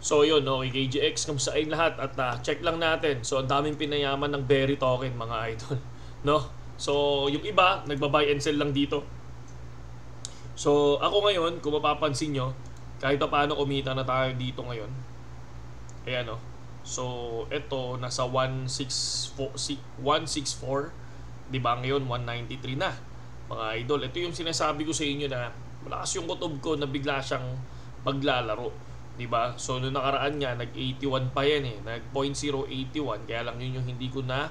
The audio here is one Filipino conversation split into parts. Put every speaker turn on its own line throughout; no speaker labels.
So yun, no, KGX, kamusta kayong lahat? At check lang natin. So ang daming pinayaman ng Berry token, mga idol. No? So yung iba, nagba-buy and sell lang dito. So ako ngayon, kung mapapansin nyo, kahit pa paano kumita na tayo dito ngayon. Ayan, no? So ito, nasa 164. Diba? Ngayon, 193 na. Mga idol, ito yung sinasabi ko sa inyo na malakas yung kutob ko na bigla siyang maglalaro. Diba? So, noong nakaraan nga, nag-81 pa yan eh. Nag-0.081. Kaya lang yun yung hindi ko na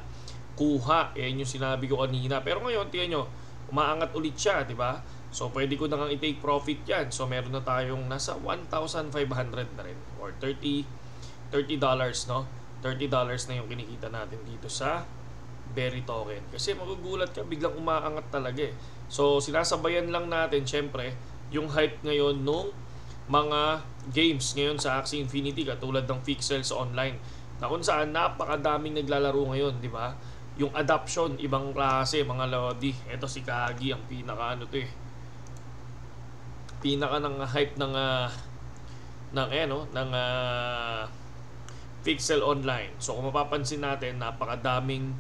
kuha. Yan yung sinabi ko kanina. Pero ngayon, tiyan nyo, umaangat ulit siya, diba? So, pwede ko na nga i-take profit yan. So, meron na tayong nasa 1,500 na rin. Or $30, no? $30 na yung kinikita natin dito sa Berry token. Kasi magugulat ka, biglang umaangat talaga eh. So, sinasabayan lang natin, syempre, yung hype ngayon nung mga games ngayon sa Axie Infinity katulad ng Pixels Online na kung saan napakadaming naglalaro ngayon, di ba? Yung adoption, ibang klase, mga lodi. Ito si Kagi, ang pinaka ano to eh. Pinaka ng hype ng Pixel Online. So kung mapapansin natin, napakadaming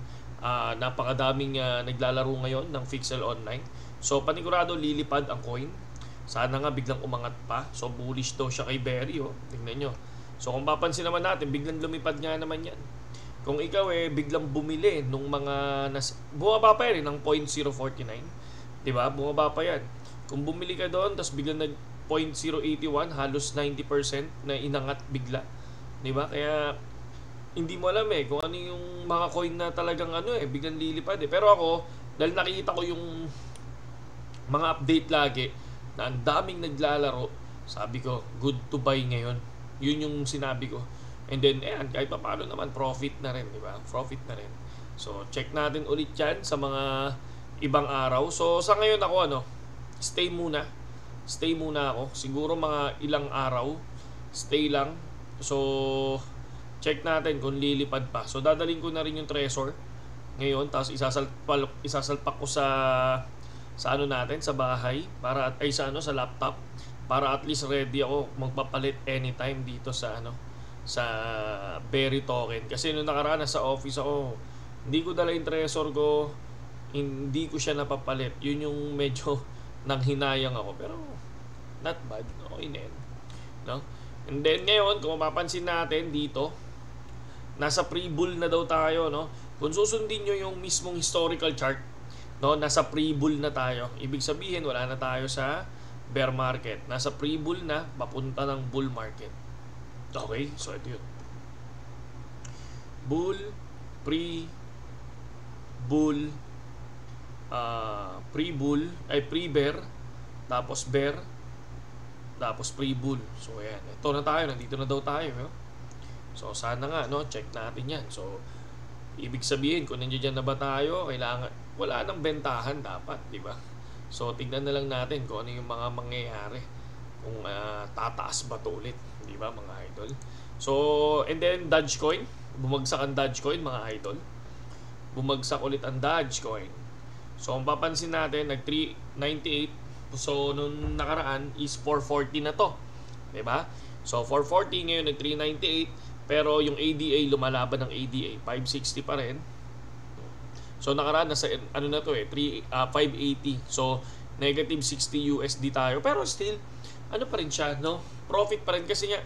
naglalaro ngayon ng Pixel Online. So panigurado lilipad ang coin. Sana nga biglang umangat pa. So bullish daw siya kay Berry, oh. Tingnan nyo. So kung papansin naman natin, biglang lumipad nga naman yan. Kung ikaw biglang bumili nung mga bumaba pa yan ng 0.049. Diba? Bumaba pa yan. Kung bumili ka doon, tapos biglang nag 0.081, halos 90% na inangat bigla. Diba? Kaya hindi mo alam kung ano yung mga coin na talagang biglang lilipad Pero ako, dahil nakikita ko yung mga update lagi, na ang daming naglalaro, sabi ko, good to buy ngayon. Yun yung sinabi ko. And then, kahit pa paano naman, profit na rin, di ba? Profit na rin. So, check natin ulit yan sa mga ibang araw. So, sa ngayon ako, stay muna. Stay muna ako. Siguro mga ilang araw, stay lang. So, check natin kung lilipad pa. So, dadalhin ko na rin yung Trezor ngayon, tapos isasalpak ko sa natin sa bahay para sa laptop para at least ready ako magpapalit anytime dito sa sa Berry token. Kasi nung nakaraan sa office ako, hindi ko dala yung Trezor ko, hindi ko siya napapalit. Yun yung medyo nanghinayang ako, pero not bad, okay na yun, no? And then ngayon, kung mapapansin natin dito, nasa pre-bull na daw tayo, no? Kung susundin nyo yung mismong historical chart, no, nasa pre-bull na tayo. Ibig sabihin, wala na tayo sa bear market. Nasa pre-bull na, papunta ng bull market. Okay? So, ito yun. Bull, pre-bull, pre-bear, tapos bear, tapos pre-bull. So, ayan. Ito na tayo. Nandito na daw tayo. No? So, sana nga, no? Check natin yan. So, ibig sabihin, kung nandiyan na ba tayo, kailangan, wala nang bentahan dapat, di ba? So, tignan na lang natin kung ano yung mga mangyayari. Kung tataas ba to ulit, di ba, mga idol? So, and then, Dogecoin. Bumagsak ang Dogecoin, mga idol. Bumagsak ulit ang Dogecoin. So, kung papansin natin, nag-398. So, nung nakaraan is 440 na to. Di ba? So, 440 ngayon, nag-398. Pero yung ADA, lumalaban ng ADA, 560 pa rin. So nakaraan nasa na to 580. So negative 60 USD tayo. Pero still, pa rin siya, no? Profit pa rin kasi nga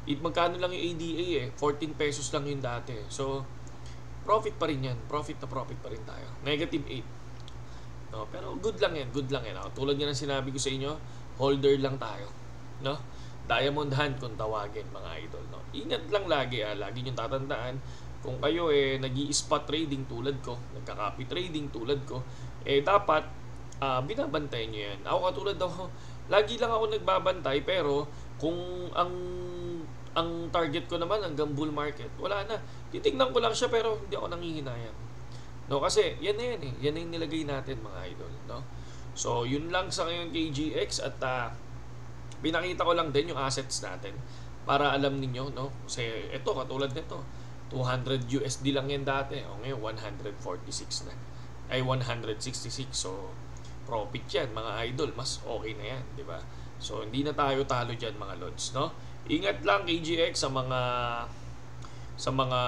magkano lang yung ADA 14 pesos lang yung dati. So profit pa rin yan. Profit pa rin tayo. Negative 8. No, pero good lang yan. Tulad nga ng sinabi ko sa inyo, holder lang tayo, no? Diamond hand kung tawagin, mga idol, no? Ingat lang lagi, lagi nyo tatandaan, kung kayo nag-i-spot trading tulad ko, nagka-copy trading tulad ko, dapat binabantayan nyo yan. Ako katulad ako, lagi lang ako nagbabantay, pero kung ang target ko naman hanggang bull market, wala na. Titignan ko lang siya, pero hindi ako nangihinayang. No, kasi yan na yan yan na yung nilagay natin, mga idol, no? So, yun lang sa ngayon KGX at pinakita ko lang din yung assets natin para alam ninyo, no? Kasi ito, katulad nito, 200 USD lang yan dati. O ngayon, 146 na. Ay, 166. So, profit yan, mga idol. Mas okay na yan, di ba? So, hindi na tayo talo dyan, mga lods, no? Ingat lang KGX sa mga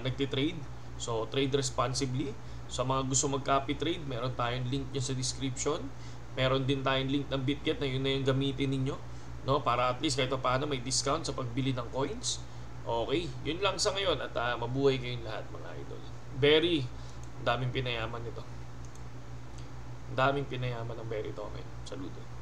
nagtitrade. So, trade responsibly. Sa mga gusto mag-copy trade, meron tayong link niya sa description. Meron din tayong link ng BitGet na yun na yung gamitin ninyo, no? Para at least kahit paano may discount sa pagbili ng coins. Okay, yun lang sa ngayon at mabuhay kayong lahat mga idol. Very daming pinayaman nito. Daming pinayaman ng Berry Token. Saludo.